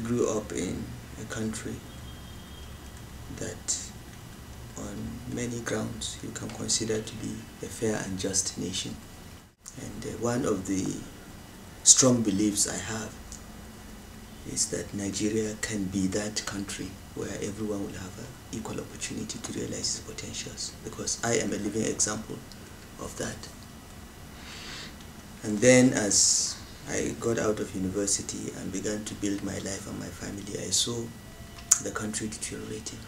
grew up in a country that on many grounds you can consider to be a fair and just nation. And one of the strong beliefs I have is that Nigeria can be that country where everyone will have an equal opportunity to realize his potentials, because I am a living example of that. And then as I got out of university and began to build my life and my family, I saw the country deteriorating,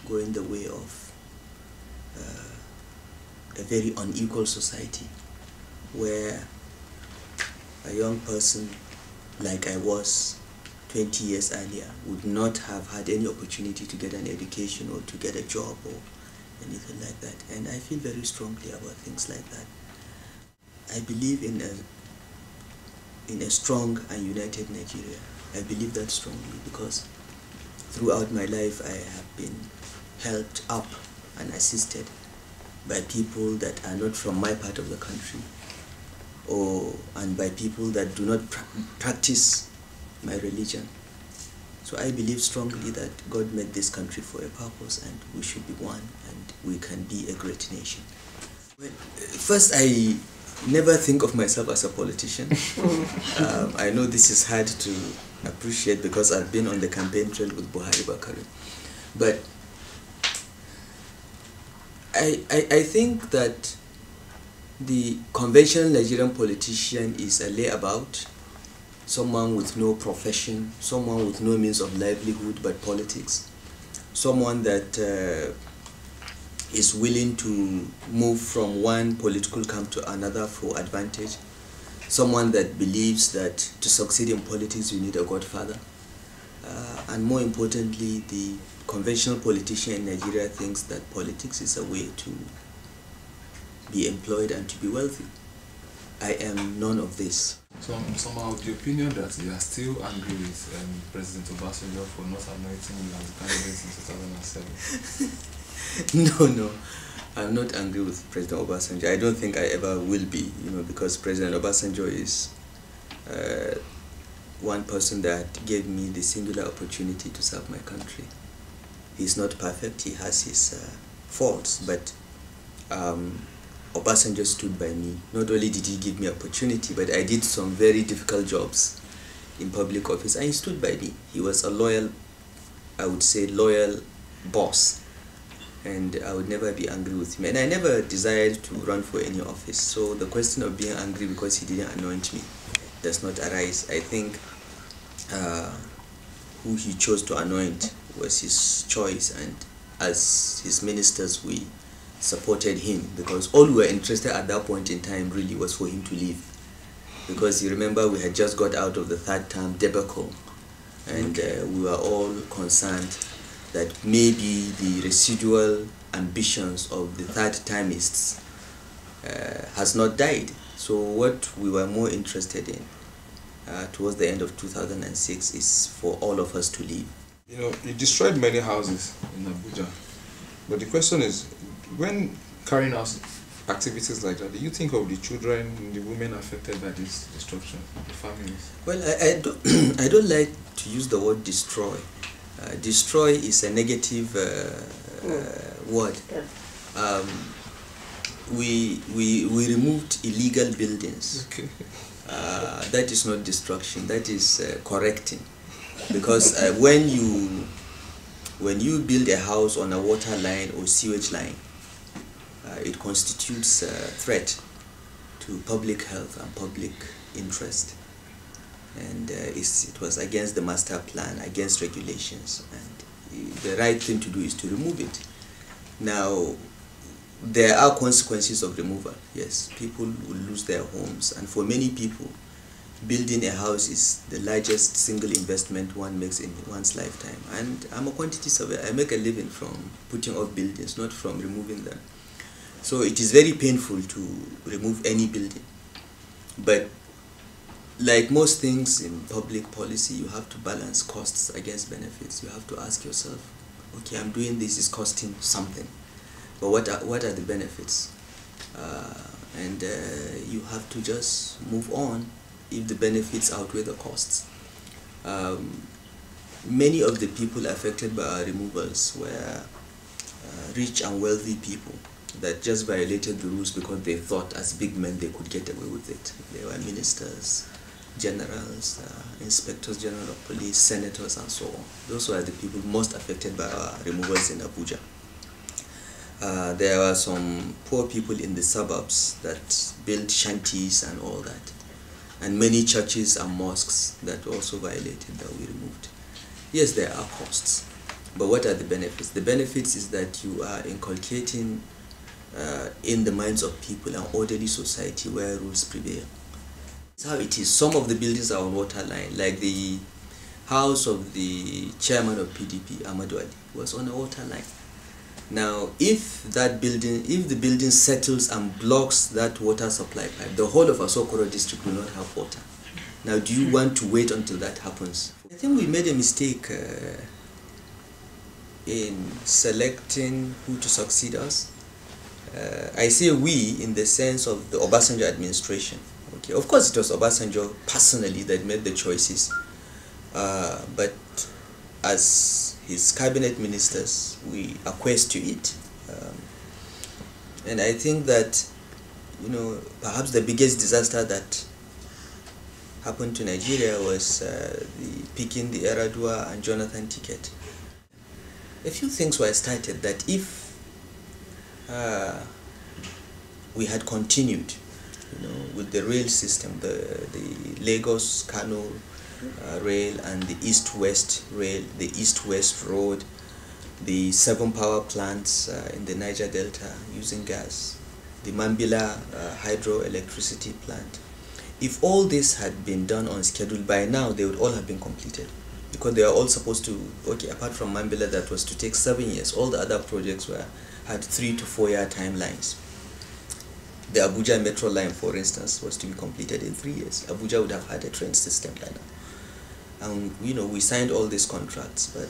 going the way of a very unequal society, where a young person like I was 20 years earlier would not have had any opportunity to get an education or to get a job or anything like that. And I feel very strongly about things like that. I believe in a strong and united Nigeria. I believe that strongly because throughout my life I have been helped up and assisted by people that are not from my part of the country, and by people that do not practice my religion. So I believe strongly that God made this country for a purpose and we should be one and we can be a great nation. Well, first, I never think of myself as a politician. I know this is hard to appreciate because I've been on the campaign trail with Buhari Bakari. But I think that the conventional Nigerian politician is a layabout, someone with no profession, someone with no means of livelihood but politics, someone that is willing to move from one political camp to another for advantage, someone that believes that to succeed in politics you need a godfather, and more importantly, the conventional politician in Nigeria thinks that politics is a way to be employed and to be wealthy. I am none of this. So I'm somehow of the opinion that you are still angry with President Obasanjo for not anointing you as candidate in 2007. No, I'm not angry with President Obasanjo. I don't think I ever will be, because President Obasanjo is one person that gave me the singular opportunity to serve my country. He's not perfect, he has his faults, but Obasanjo stood by me. Not only did he give me opportunity, but I did some very difficult jobs in public office and he stood by me. He was a loyal, I would say loyal boss, and I would never be angry with him. And I never desired to run for any office. So the question of being angry because he didn't anoint me does not arise. I think who he chose to anoint was his choice, and as his ministers we supported him because all we were interested at that point in time really was for him to leave, because you remember we had just got out of the third term debacle, and we were all concerned that maybe the residual ambitions of the third termists has not died. So what we were more interested in towards the end of 2006 is for all of us to leave. You destroyed many houses in Abuja, but the question is, when carrying out activities like that, do you think of the children, the women affected by this destruction, the families? Well, I don't like to use the word destroy. Destroy is a negative word. We removed illegal buildings. Okay. That is not destruction, that is correcting. Because when you build a house on a water line or sewage line, it constitutes a threat to public health and public interest. And it was against the master plan, against regulations. And the right thing to do is to remove it. Now, there are consequences of removal. Yes, people will lose their homes. And for many people, building a house is the largest single investment one makes in one's lifetime. And I'm a quantity surveyor. I make a living from putting up buildings, not from removing them. So it is very painful to remove any building. But like most things in public policy, you have to balance costs against benefits. You have to ask yourself, okay, I'm doing this, is costing something. But what are the benefits? And you have to just move on if the benefits outweigh the costs. many of the people affected by our removals were rich and wealthy people that just violated the rules because they thought as big men they could get away with it. They were ministers, generals, inspectors general of police, senators, and so on. Those were the people most affected by our removals in Abuja. There were some poor people in the suburbs that built shanties and all that, and many churches and mosques that also violated that we removed. Yes, there are costs, but what are the benefits? The benefits is that you are inculcating in the minds of people an orderly society where rules prevail. That's how it is. Some of the buildings are on water line, like the house of the chairman of PDP, Ahmadu Ali, was on a water line. Now, if the building settles and blocks that water supply pipe, the whole of Asokoro district will not have water. Now, do you want to wait until that happens? I think we made a mistake in selecting who to succeed us. I say we in the sense of the Obasanjo administration. Okay, of course it was Obasanjo personally that made the choices, but as his cabinet ministers, we acquiesced to it. And I think that, perhaps the biggest disaster that happened to Nigeria was picking the Eradua and Jonathan ticket. A few things were started that if we had continued, with the rail system, the Lagos-Kano rail and the East-West rail, the East-West road, the 7 power plants in the Niger Delta using gas, the Mambila hydroelectricity plant. If all this had been done on schedule, by now they would all have been completed, because they are all supposed to, apart from Mambila that was to take 7 years, all the other projects had 3 to 4 year timelines. The Abuja Metro line, for instance, was to be completed in 3 years. Abuja would have had a train system by now. And we signed all these contracts, but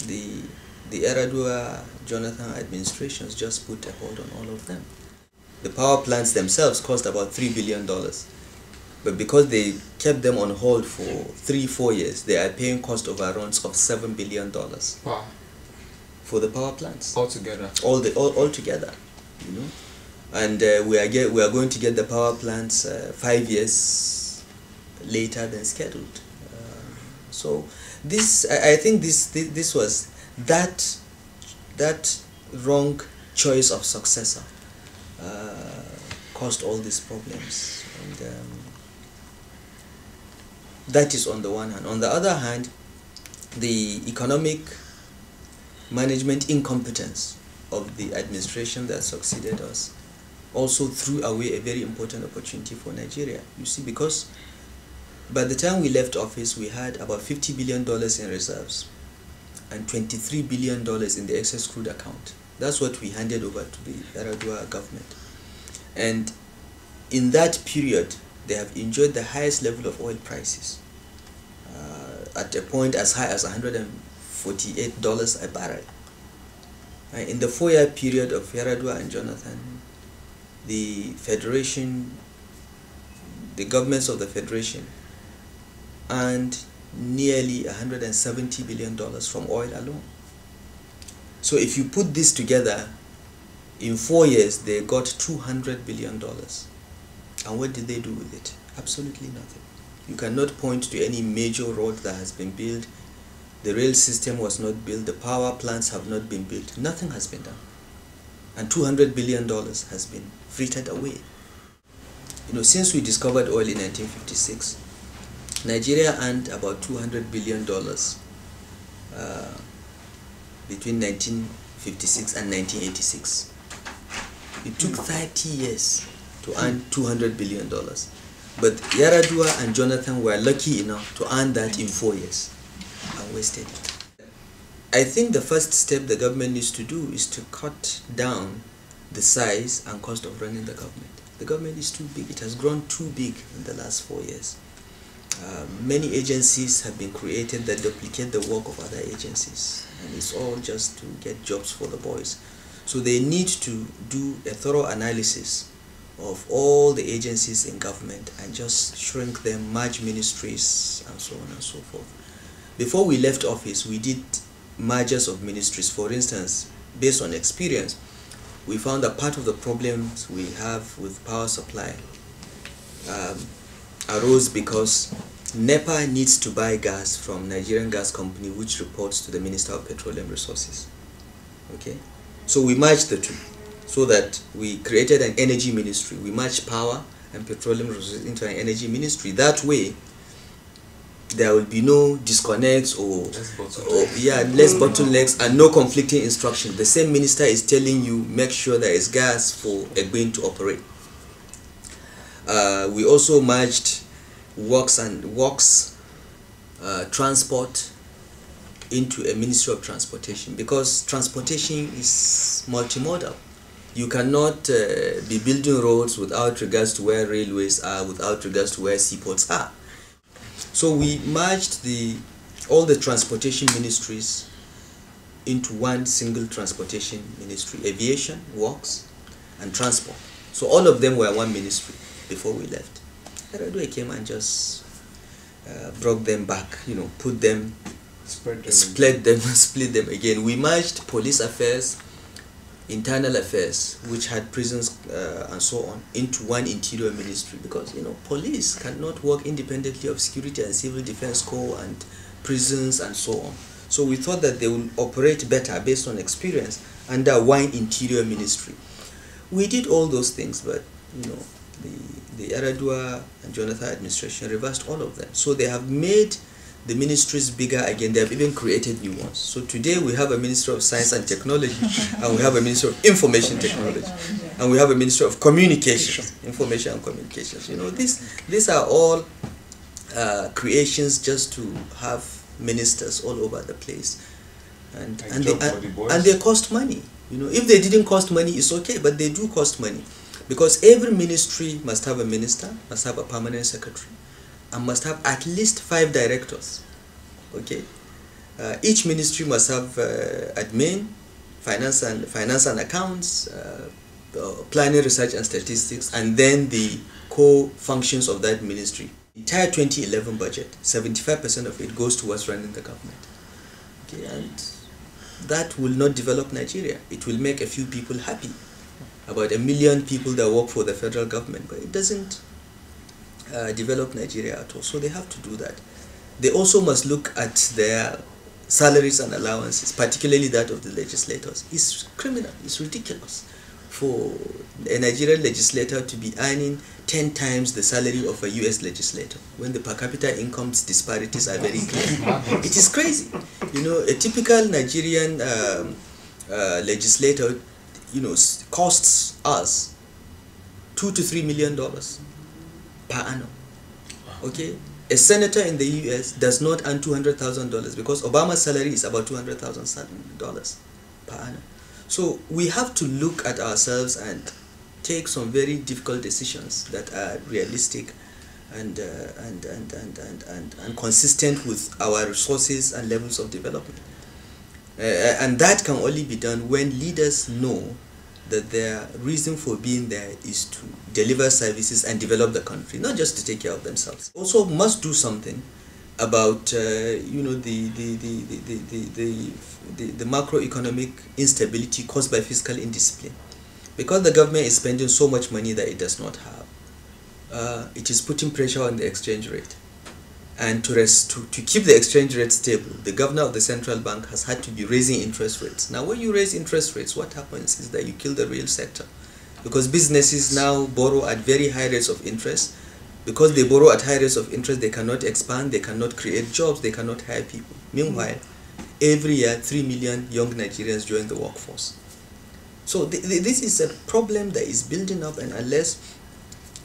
the Eradua Jonathan administrations just put a hold on all of them. The power plants themselves cost about $3 billion, but because they kept them on hold for 3-4 years, they are paying cost overruns of $7 billion. Wow. For the power plants. Altogether. All together, and we are going to get the power plants 5 years later than scheduled. So I think this was that wrong choice of successor caused all these problems, and that is on the one hand. On the other hand, the economic management incompetence of the administration that succeeded us also threw away a very important opportunity for Nigeria. You see, because by the time we left office, we had about $50 billion in reserves and $23 billion in the excess crude account. That's what we handed over to the Eradua government. And in that period, they have enjoyed the highest level of oil prices, at a point as high as $148 a barrel. In the 4-year period of Eradua and Jonathan, the governments of the Federation earned nearly $170 billion from oil alone. So if you put this together, in 4 years they got $200 billion. And what did they do with it? Absolutely nothing. You cannot point to any major road that has been built. The rail system was not built. The power plants have not been built. Nothing has been done. And $200 billion has been frittered away. Since we discovered oil in 1956, Nigeria earned about $200 billion between 1956 and 1986. It took 30 years to earn $200 billion. But Yaradua and Jonathan were lucky enough to earn that in 4 years and wasted it. I think the first step the government needs to do is to cut down the size and cost of running the government. The government is too big. It has grown too big in the last 4 years. Many agencies have been created that duplicate the work of other agencies, and it's all just to get jobs for the boys. So they need to do a thorough analysis of all the agencies in government and just shrink them, merge ministries, and so on and so forth. Before we left office, we did mergers of ministries. For instance, based on experience, we found that part of the problems we have with power supply arose because NEPA needs to buy gas from Nigerian Gas Company, which reports to the Minister of Petroleum Resources. Okay, so we merged the two, so that we created an energy ministry. We merged power and petroleum resources into an energy ministry. That way, there will be no disconnects or less bottlenecks and no conflicting instruction. The same minister is telling you, make sure there is gas for Egbin to operate. We also merged works transport into a Ministry of Transportation, because transportation is multimodal. You cannot be building roads without regards to where railways are, without regards to where seaports are. So we merged all the transportation ministries into one single transportation ministry: aviation, works, and transport. So all of them were one ministry before we left. Eradua came and just brought them back, put them, split them again. We merged police affairs, internal affairs, which had prisons and so on, into one interior ministry, because police cannot work independently of security and civil defense corps and prisons and so on. So we thought that they will operate better based on experience under one interior ministry. We did all those things, but the Eradua and Jonathan administration reversed all of them. So they have made the ministries bigger again. They have even created new ones. So today we have a Ministry of Science and Technology, and we have a Ministry of Information Technology, and we have a Ministry of Communications, Information and Communications. These are all creations just to have ministers all over the place, and they cost money. If they didn't cost money, it's okay, but they do cost money, because every ministry must have a minister, must have a permanent secretary, and must have at least 5 directors. Okay, each ministry must have admin, finance and accounts, planning, research and statistics, and then the core functions of that ministry. Entire 2011 budget, 75% of it goes towards running the government. Okay, and that will not develop Nigeria. It will make a few people happy, about 1 million people that work for the federal government, but it doesn't develop Nigeria at all. So they have to do that. They also must look at their salaries and allowances, particularly that of the legislators. It's criminal, it's ridiculous for a Nigerian legislator to be earning 10 times the salary of a US legislator when the per capita incomes disparities are very clear. It is crazy. A typical Nigerian legislator costs us $2 to $3 million per annum. Okay, a senator in the US does not earn $200,000 because Obama's salary is about $200,000 per annum. So we have to look at ourselves and take some very difficult decisions that are realistic and consistent with our resources and levels of development. And that can only be done when leaders know that their reason for being there is to deliver services and develop the country, not just to take care of themselves. Also must do something about the macroeconomic instability caused by fiscal indiscipline. Because the government is spending so much money that it does not have, it is putting pressure on the exchange rate. And to keep the exchange rate stable, the governor of the central bank has had to be raising interest rates. Now, when you raise interest rates, what happens is that you kill the real sector, because businesses now borrow at very high rates of interest. Because they borrow at high rates of interest, they cannot expand, they cannot create jobs, they cannot hire people. Meanwhile, every year, 3 million young Nigerians join the workforce. So this is a problem that is building up, and unless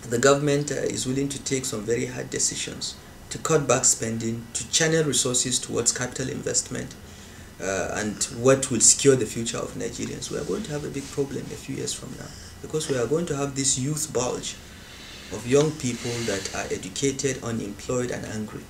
the government is willing to take some very hard decisions to cut back spending, to channel resources towards capital investment, and what will secure the future of Nigerians, we are going to have a big problem a few years from now, because we are going to have this youth bulge of young people that are educated, unemployed, and angry.